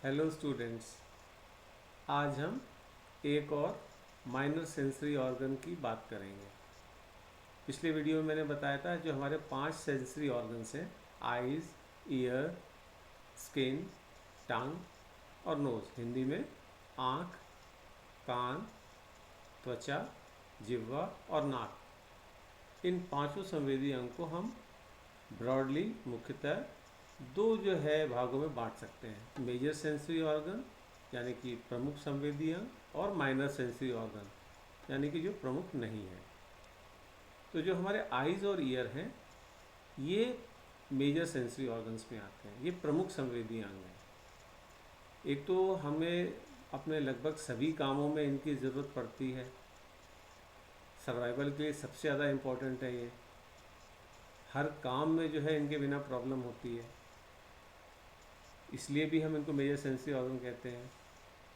Hello students. आज हम एक और माइनर सेंसरी ऑर्गन की बात करेंगे। पिछले वीडियो में मैंने बताया था जो हमारे 5 सेंसरी ऑर्गन्स हैं, आइज़, ईयर, स्किन, टंग और नोज़। हिंदी में आँख, कान, त्वचा, जिह्वा और नाक। इन पांचों संवेदी अंग को हम ब्रॉडली मुख्यतः दो जो है भागों में बांट सकते हैं। मेजर सेंसरी ऑर्गन यानी कि प्रमुख संवेदी अंग और माइनर सेंसरी ऑर्गन यानी कि जो प्रमुख नहीं है। तो जो हमारे आइज़ और ईयर हैं ये मेजर सेंसरी ऑर्गन्स में आते हैं, ये प्रमुख संवेदी अंग हैं। एक तो हमें अपने लगभग सभी कामों में इनकी ज़रूरत पड़ती है। सर्वाइवल के लिए सबसे ज़्यादा इम्पोर्टेंट है ये। हर काम में जो है इनके बिना प्रॉब्लम होती है, इसलिए भी हम इनको मेजर सेंसरी ऑर्गन कहते हैं।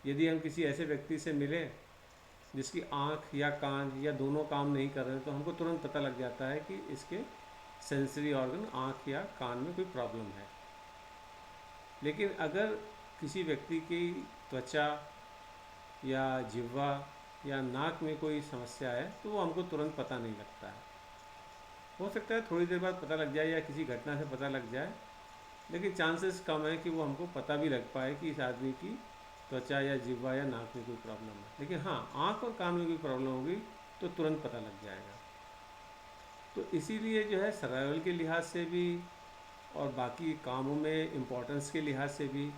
यदि हम किसी ऐसे व्यक्ति से मिलें जिसकी आँख या कान या दोनों काम नहीं कर रहे तो हमको तुरंत पता लग जाता है कि इसके सेंसरी ऑर्गन आँख या कान में कोई प्रॉब्लम है। लेकिन अगर किसी व्यक्ति की त्वचा या जिह्वा या नाक में कोई समस्या है तो वो हमको तुरंत पता नहीं लगता है। हो सकता है थोड़ी देर बाद पता लग जाए या किसी घटना से पता लग जाए, लेकिन चांसेस कम है कि वो हमको पता भी लग पाए कि इस आदमी की त्वचा या जिह्वा या नाक में कोई प्रॉब्लम है। लेकिन हाँ, आँख और कान में कोई प्रॉब्लम होगी तो तुरंत पता लग जाएगा। तो इसीलिए जो है सर्वाइवल के लिहाज से भी और बाकी कामों में इम्पोर्टेंस के लिहाज से भी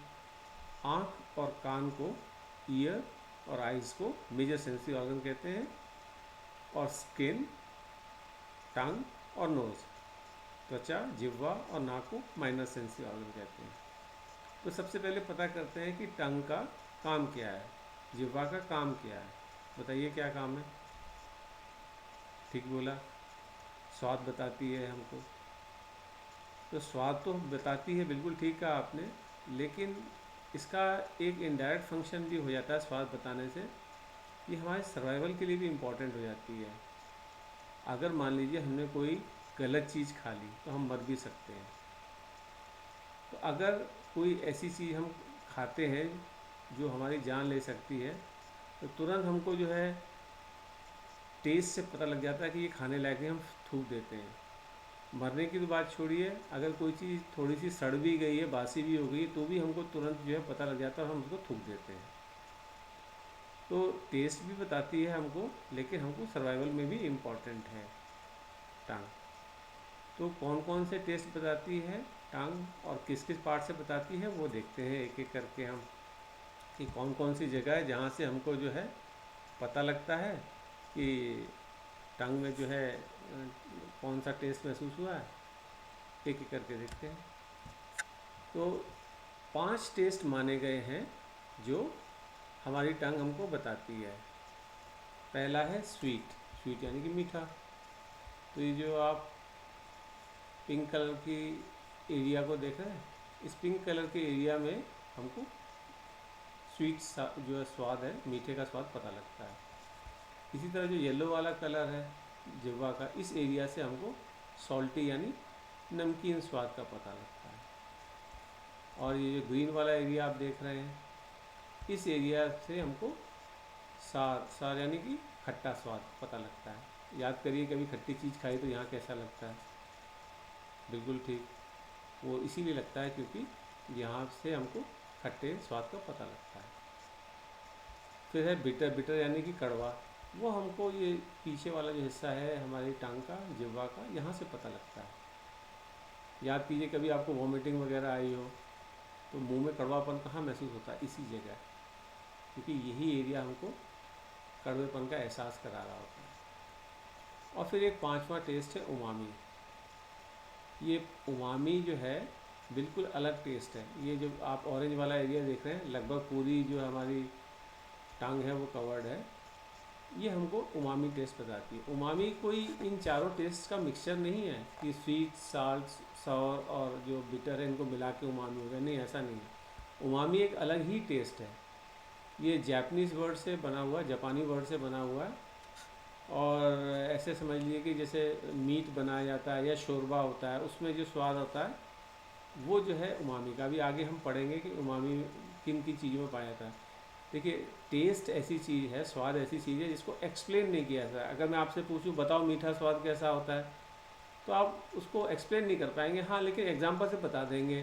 आँख और कान को, ईयर और आइज़ को मेजर सेंसरी ऑर्गन कहते हैं, और स्किन, टंग और नोज़, त्वचा, जिह्वा और नाक को माइनर सेंसरी ऑर्गन कहते हैं। तो सबसे पहले पता करते हैं कि टंग का काम क्या है, जिह्वा का काम क्या है। बताइए क्या काम है? ठीक बोला, स्वाद बताती है हमको। तो स्वाद तो बताती है, बिल्कुल ठीक कहा आपने, लेकिन इसका एक इनडायरेक्ट फंक्शन भी हो जाता है स्वाद बताने से। ये हमारे सर्वाइवल के लिए भी इम्पॉर्टेंट हो जाती है। अगर मान लीजिए हमने कोई गलत चीज़ खा ली तो हम मर भी सकते हैं। तो अगर कोई ऐसी चीज़ हम खाते हैं जो हमारी जान ले सकती है तो तुरंत हमको जो है टेस्ट से पता लग जाता है कि ये खाने लायक है, हम थूक देते हैं। मरने की तो बात छोड़िए, अगर कोई चीज़ थोड़ी सी सड़ भी गई है, बासी भी हो गई, तो भी हमको तुरंत जो है पता लग जाता है और हम उसको थूक देते हैं। तो टेस्ट भी बताती है हमको, लेकिन हमको सर्वाइवल में भी इम्पॉर्टेंट है टंग। तो कौन कौन से टेस्ट बताती है टंग और किस किस पार्ट से बताती है वो देखते हैं एक एक करके हम, कि कौन कौन सी जगह है जहाँ से हमको जो है पता लगता है कि टंग में जो है कौन सा टेस्ट महसूस हुआ है। एक एक करके देखते हैं। तो 5 टेस्ट माने गए हैं जो हमारी टंग हमको बताती है। पहला है स्वीट, स्वीट यानी कि मीठा। तो ये जो आप पिंक कलर की एरिया को देख रहे हैं, इस पिंक कलर के एरिया में हमको स्वीट जो है स्वाद है, मीठे का स्वाद पता लगता है। इसी तरह जो येलो वाला कलर है जिह्वा का, इस एरिया से हमको सॉल्टी यानी नमकीन स्वाद का पता लगता है। और ये जो ग्रीन वाला एरिया आप देख रहे हैं, इस एरिया से हमको सार, सार यानी कि खट्टा स्वाद पता लगता है। याद करिए कभी खट्टी चीज़ खाई तो यहाँ कैसा लगता है? बिल्कुल ठीक, वो इसीलिए लगता है क्योंकि यहाँ से हमको खट्टे स्वाद का पता लगता है। फिर है बिटर, बिटर यानी कि कड़वा। वो हमको ये पीछे वाला जो हिस्सा है हमारी टांग का, जिह्वा का, यहाँ से पता लगता है। याद कीजिए कभी आपको वॉमिटिंग वगैरह आई हो तो मुंह में कड़वापन कहाँ महसूस होता है? इसी जगह, क्योंकि यही एरिया हमको कड़वेपन का एहसास करा रहा होता है। और फिर एक 5वां टेस्ट है उमामी। ये उमामी जो है बिल्कुल अलग टेस्ट है। ये जो आप ऑरेंज वाला एरिया देख रहे हैं, लगभग पूरी जो हमारी टांग है वो कवर्ड है, ये हमको उमामी टेस्ट बताती है। उमामी कोई इन चारों टेस्ट का मिक्सचर नहीं है कि स्वीट, साल्ट, सॉर और जो बिटर है इनको मिला के उमामी हो गया, नहीं, ऐसा नहीं है। उमामी एक अलग ही टेस्ट है। ये जापानीज़ वर्ड से बना हुआ, जापानी वर्ड से बना हुआ है। और ऐसे समझ लीजिए कि जैसे मीट बनाया जाता है या शोरबा होता है, उसमें जो स्वाद होता है वो जो है उमामी का। अभी आगे हम पढ़ेंगे कि उमामी किन किन चीज़ों में पाया जाता है। देखिए, टेस्ट ऐसी चीज़ है, स्वाद ऐसी चीज़ है जिसको एक्सप्लेन नहीं किया जाता है। अगर मैं आपसे पूछूं बताओ मीठा स्वाद कैसा होता है, तो आप उसको एक्सप्लेन नहीं कर पाएंगे। हाँ, लेकिन एग्जांपल से बता देंगे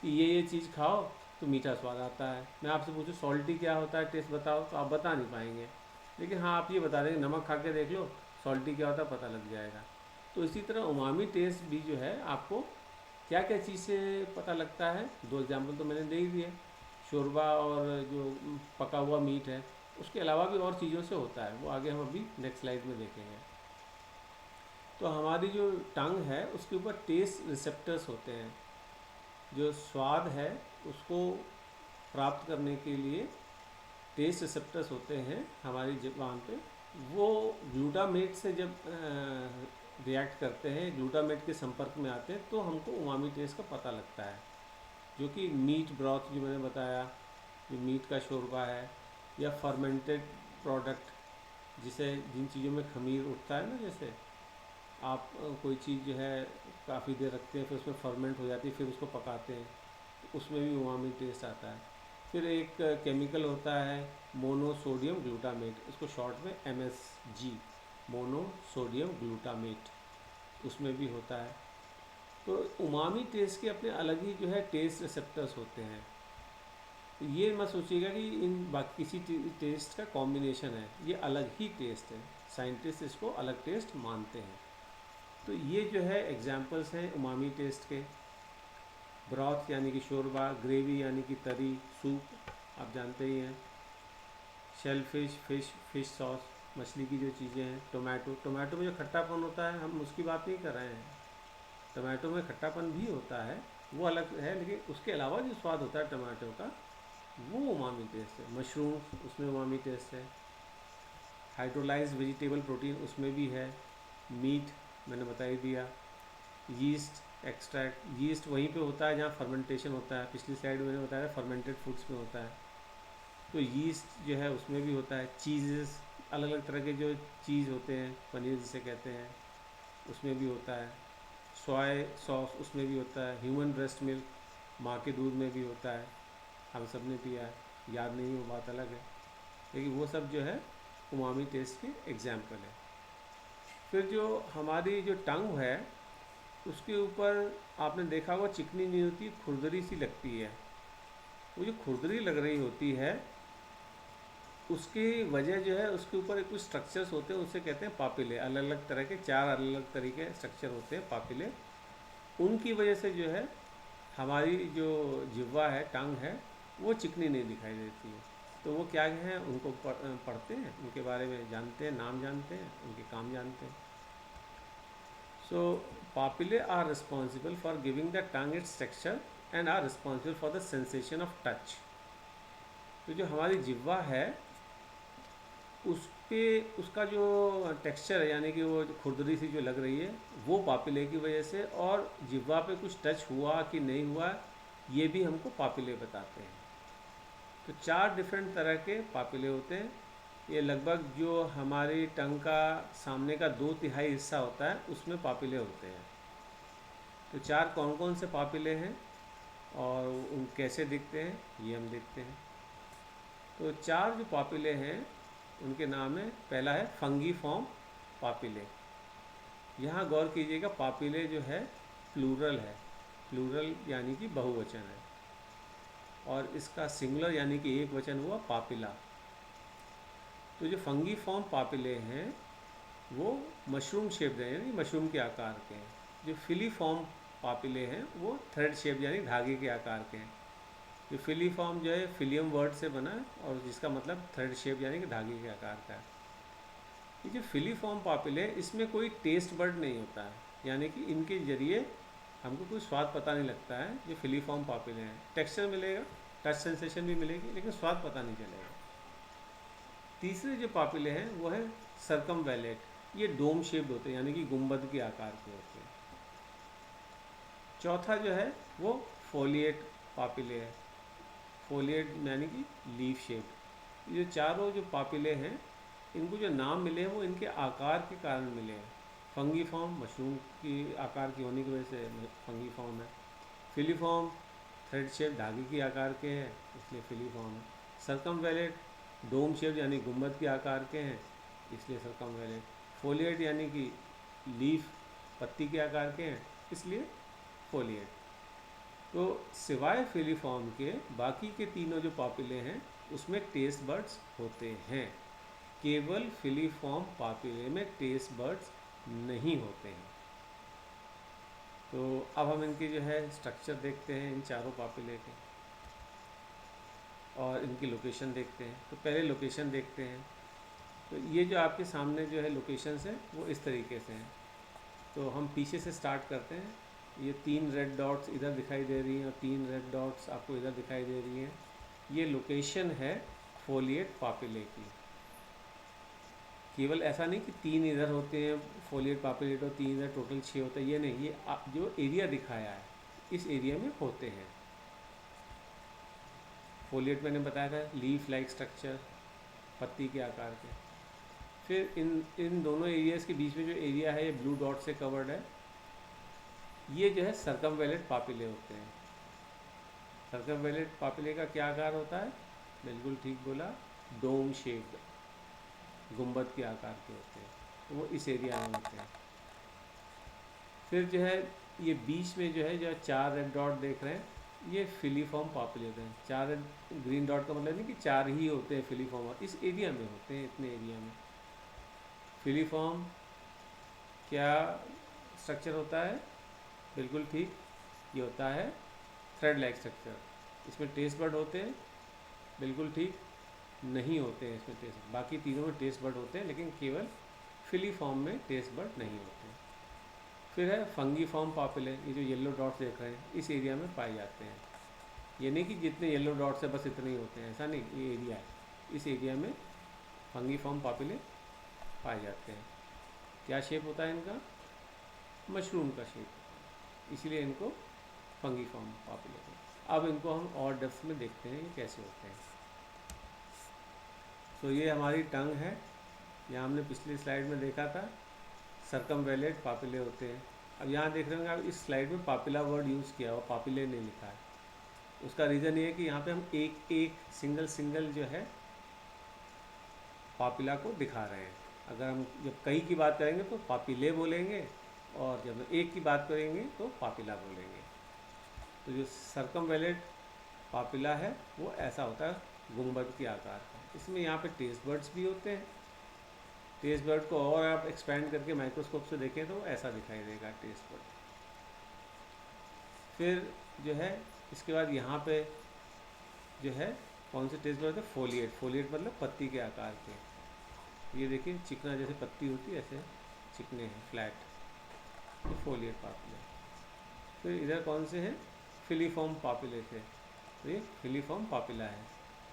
कि ये चीज़ खाओ तो मीठा स्वाद आता है। मैं आपसे पूछूं सॉल्टी क्या होता है, टेस्ट बताओ, तो आप बता नहीं पाएंगे। लेकिन हाँ, आप ये बता देंगे नमक खा के देख लो सॉल्टी क्या होता है, पता लग जाएगा। तो इसी तरह उमामी टेस्ट भी जो है आपको क्या क्या चीज़ से पता लगता है, दो एग्जाम्पल तो मैंने दे ही दिए, शोरबा और जो पका हुआ मीट है। उसके अलावा भी और चीज़ों से होता है, वो आगे हम अभी नेक्स्ट स्लाइड में देखेंगे। तो हमारी जो टंग है उसके ऊपर टेस्ट रिसेप्टर्स होते हैं। जो स्वाद है उसको प्राप्त करने के लिए टेस्ट रिसेप्टर्स होते हैं हमारी ज़ुबान पे। वो ग्लूटामेट से जब रिएक्ट करते हैं, ग्लूटामेट के संपर्क में आते हैं, तो हमको उमामी टेस्ट का पता लगता है। जो कि मीट ब्रॉथ जो मैंने बताया, जो मीट का शोरबा है, या फर्मेंटेड प्रोडक्ट, जिसे जिन चीज़ों में खमीर उठता है ना, जैसे आप कोई चीज़ जो है काफ़ी देर रखते हैं, फिर उसमें फर्मेंट हो जाती है, फिर उसको पकाते हैं, तो उसमें भी उमामी टेस्ट आता है। फिर एक केमिकल होता है मोनोसोडियम ग्लूटामेट, इसको शॉर्ट में MSG, मोनोसोडियम ग्लूटामेट, उसमें भी होता है। तो उमामी टेस्ट के अपने अलग ही जो है टेस्ट रिसेप्टर्स होते हैं। तो ये मत सोचिएगा कि इन बाकी किसी टेस्ट का कॉम्बिनेशन है, ये अलग ही टेस्ट है, साइंटिस्ट इसको अलग टेस्ट मानते हैं। तो ये जो है एग्जाम्पल्स हैं उमामी टेस्ट के। ब्रॉथ यानी कि शोरबा, ग्रेवी यानी कि तरी, सूप आप जानते ही हैं, शेल फिश सॉस, मछली की जो चीज़ें हैं, टोमेटो में जो खट्टापन होता है हम उसकी बात नहीं कर रहे हैं। टमाटो में खट्टापन भी होता है, वो अलग है, लेकिन उसके अलावा जो स्वाद होता है टमाटो का, वो उमामी टेस्ट है। मशरूम, उसमें उमामी टेस्ट है। हाइड्रोलाइज्ड वेजिटेबल प्रोटीन उसमें भी है। मीट मैंने बता ही दिया। यीस्ट एक्सट्रैक्ट, यीस्ट वहीं पे होता है जहाँ फर्मेंटेशन होता है, पिछली स्लाइड में मैंने बताया फर्मेंटेड फूड्स में होता है, तो यीस्ट जो है उसमें भी होता है। चीज़ेस, अलग अलग तरह के जो चीज़ होते हैं, पनीर जिसे कहते हैं, उसमें भी होता है। सोया सॉस उसमें भी होता है। ह्यूमन ब्रेस्ट मिल्क, माँ के दूध में भी होता है, हम सब ने पिया है, याद नहीं वो बात अलग है, लेकिन वो सब जो है उमामी टेस्ट के एग्जाम्पल है। फिर जो हमारी जो टंग है उसके ऊपर आपने देखा होगा चिकनी नहीं होती, खुरदरी सी लगती है। वो जो खुरदरी लग रही होती है उसकी वजह जो है उसके ऊपर कुछ स्ट्रक्चर्स होते हैं, उसे कहते हैं पापिले। अलग अलग तरह के 4 अलग अलग तरीके स्ट्रक्चर होते हैं पापिले। उनकी वजह से जो है हमारी जो जिह्वा है, टंग है, वो चिकनी नहीं दिखाई देती है। तो वो क्या हैं, उनको पढ़ते हैं, उनके बारे में जानते हैं, नाम जानते हैं, उनके काम जानते हैं। So papillae are responsible for giving the tongue its texture and are responsible for the sensation of touch. तो जो हमारी जिह्वा है उस पे उसका जो टेक्सचर है, यानी कि वो खुरदरी सी जो लग रही है, वो पापिले की वजह से, और जिह्वा पे कुछ टच हुआ कि नहीं हुआ ये भी हमको पापिले बताते हैं। तो 4 डिफरेंट तरह के पापिले होते हैं। ये लगभग जो हमारी टंग का सामने का 2/3 हिस्सा होता है उसमें पापिले होते हैं। तो 4 कौन कौन से पापिले हैं और उन कैसे दिखते हैं ये हम देखते हैं। तो 4 जो पापिले हैं उनके नाम है, पहला है फंगीफॉर्म पापिले। यहाँ गौर कीजिएगा, पापिले जो है प्लूरल है, प्लूरल यानी कि बहुवचन है, और इसका सिंगुलर यानी कि एक वचन हुआ पापिला। तो जो फंगीफॉर्म पापिले हैं वो मशरूम शेप्ड है, यानी मशरूम के आकार के हैं। जो फिलीफॉर्म पापिले हैं वो थ्रेड शेप यानी धागे के आकार के हैं। जो फिलीफॉर्म जो है फिलियम वर्ड से बना है और जिसका मतलब थ्रेड शेप यानी कि धागे के आकार का है। ये जो फिलीफॉर्म पापिले इसमें कोई टेस्ट बर्ड नहीं होता है, यानी कि इनके जरिए हमको कोई स्वाद पता नहीं लगता है। जो फिलीफॉर्म पापिले हैं टेक्सचर मिलेगा, टच सेंसेशन भी मिलेगी, लेकिन स्वाद पता नहीं चलेगा। तीसरे जो पापिले हैं वो है सर्कमवैलेट, ये डोम शेप्ड होते हैं, यानी कि गुंबद के आकार के होते हैं। चौथा जो है वो फोलिएट पापिले है, फोलिएट यानी कि लीफ शेप्ड। ये चारों जो पापिले हैं इनको जो नाम मिले हैं वो इनके आकार के कारण मिले हैं। फंगीफॉर्म मशरूम की आकार की होने की वजह से फंगीफॉर्म है। फिलीफॉर्म थ्रेड शेप धागे की आकार के हैं, इसलिए फिलीफॉर्म है। सर्कमवेलेट डोम शेप यानी गुंबद के आकार के हैं, इसलिए सर्कमवेलेट। फोलिएट यानी कि लीफ पत्ती के आकार के हैं, इसलिए फोलिएट। तो सिवाय फिलीफॉर्म के बाकी के तीनों जो पापिले हैं उसमें टेस्ट बर्ड्स होते हैं। केवल फिलीफॉर्म पापिले में टेस्ट बर्ड्स नहीं होते हैं। तो अब हम इनके जो है स्ट्रक्चर देखते हैं इन चारों पापिले के, और इनकी लोकेशन देखते हैं। तो पहले लोकेशन देखते हैं। तो ये जो आपके सामने जो है लोकेशंस हैं वो इस तरीके से हैं। तो हम पीछे से स्टार्ट करते हैं। ये 3 रेड डॉट्स इधर दिखाई दे रही हैं और 3 रेड डॉट्स आपको इधर दिखाई दे रही हैं। ये लोकेशन है फोलिएट पापिले की। केवल ऐसा नहीं कि 3 इधर होते हैं फोलिएट पापिलेट और 3 इधर, टोटल 6 होता है, ये नहीं। ये जो एरिया दिखाया है इस एरिया में होते हैं। फोलिएट मैंने बताया था लीफ लाइक स्ट्रक्चर, पत्ती के आकार के। फिर इन दोनों एरियाज़ के बीच में जो एरिया है ये ब्लू डॉट से कवर्ड है, ये जो है सर्कमवेलेट पापिले होते हैं। सर्कमवेलेट पापिले का क्या आकार होता है? बिल्कुल ठीक बोला, डोम शेप्ड, गुंबद के आकार के होते हैं। तो वो इस एरिया में होते हैं। फिर जो है ये बीच में जो है जो 4 रेड डॉट देख रहे हैं, ये फिलीफॉर्म पापिलेट हैं। 4 रेड ग्रीन डॉट का मतलब नहीं कि 4 ही होते हैं फिलीफॉर्म, इस एरिया में होते हैं, इतने एरिया में। फिलीफॉर्म क्या स्ट्रक्चर होता है? बिल्कुल ठीक, ये होता है थ्रेड लाइक स्ट्रक्चर। इसमें टेस्ट बर्ड होते हैं, बिल्कुल ठीक, नहीं होते हैं इसमें टेस्ट। बाकी तीनों में टेस्ट बर्ड होते हैं, लेकिन केवल फिलीफॉर्म में टेस्ट बर्ड नहीं होते हैं। फिर है फंगीफॉर्म पापिले, ये जो येलो डॉट्स देख रहे हैं इस एरिया में पाए जाते हैं। ये नहीं कि जितने येलो डॉट्स है बस इतने ही होते हैं, ऐसा नहीं, ये एरिया है, इस एरिया में फंगीफॉर्म पापिले पाए जाते हैं। क्या शेप होता है इनका? मशरूम का शेप, इसलिए इनको फंगीफॉर्म पापिले हैं। अब इनको हम और डेप्थ में देखते हैं ये कैसे होते हैं। तो ये हमारी टंग है, यहाँ हमने पिछली स्लाइड में देखा था सर्कमवेलेट पापिले होते हैं। अब यहाँ देख रहे होंगे आप इस स्लाइड में पापिला वर्ड यूज़ किया हुआ, पापिले नहीं लिखा है। उसका रीज़न ये है कि यहाँ पे हम एक एक सिंगल जो है पापिला को दिखा रहे हैं। अगर हम जब कई की बात करेंगे तो पापिले बोलेंगे, और जब एक की बात करेंगे तो पापिला बोलेंगे। तो जो सर्कमवेलेट पापिला है वो ऐसा होता है, गुंबद के आकार का। इसमें यहाँ पे टेस्ट बर्ड्स भी होते हैं। टेस्ट बर्ड को और आप एक्सपेंड करके माइक्रोस्कोप से देखें तो ऐसा दिखाई देगा टेस्ट बर्ड। फिर जो है इसके बाद यहाँ पे जो है कौन से टेस्ट बर्ड है? फोलिएट। फोलिएट मतलब पत्ती के आकार के। ये देखिए चिकना जैसे पत्ती होती है, ऐसे चिकने हैं, फ्लैट, ये फोलिएट पापिले। फिर इधर कौन से हैं? फिलीफॉर्म पापिले थे, तो ये फिलीफॉर्म पापिला है।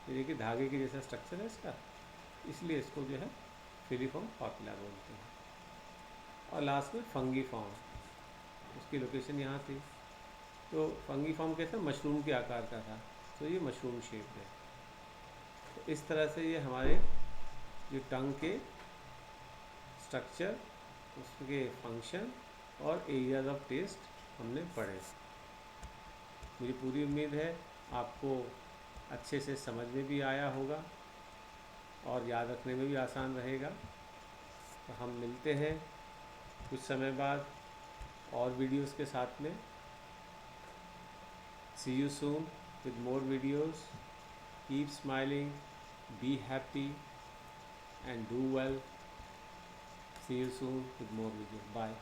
ये देखिए धागे के जैसा स्ट्रक्चर है इसका, इसलिए इसको जो है फिलीफॉर्म पापिला बोलते हैं। और लास्ट में फंगीफॉर्म, उसकी लोकेशन यहाँ थी। तो फंगीफॉर्म कैसा? मशरूम के आकार का था, तो ये मशरूम शेप है। तो इस तरह से ये हमारे जो टंग के स्ट्रक्चर, उसके फंक्शन और एरियाज ऑफ टेस्ट हमने पढ़े। मुझे पूरी उम्मीद है आपको अच्छे से समझ में भी आया होगा और याद रखने में भी आसान रहेगा। तो हम मिलते हैं कुछ समय बाद और वीडियोस के साथ में। See you soon with more videos. Keep smiling, be happy and do well. See you soon with more videos. Bye.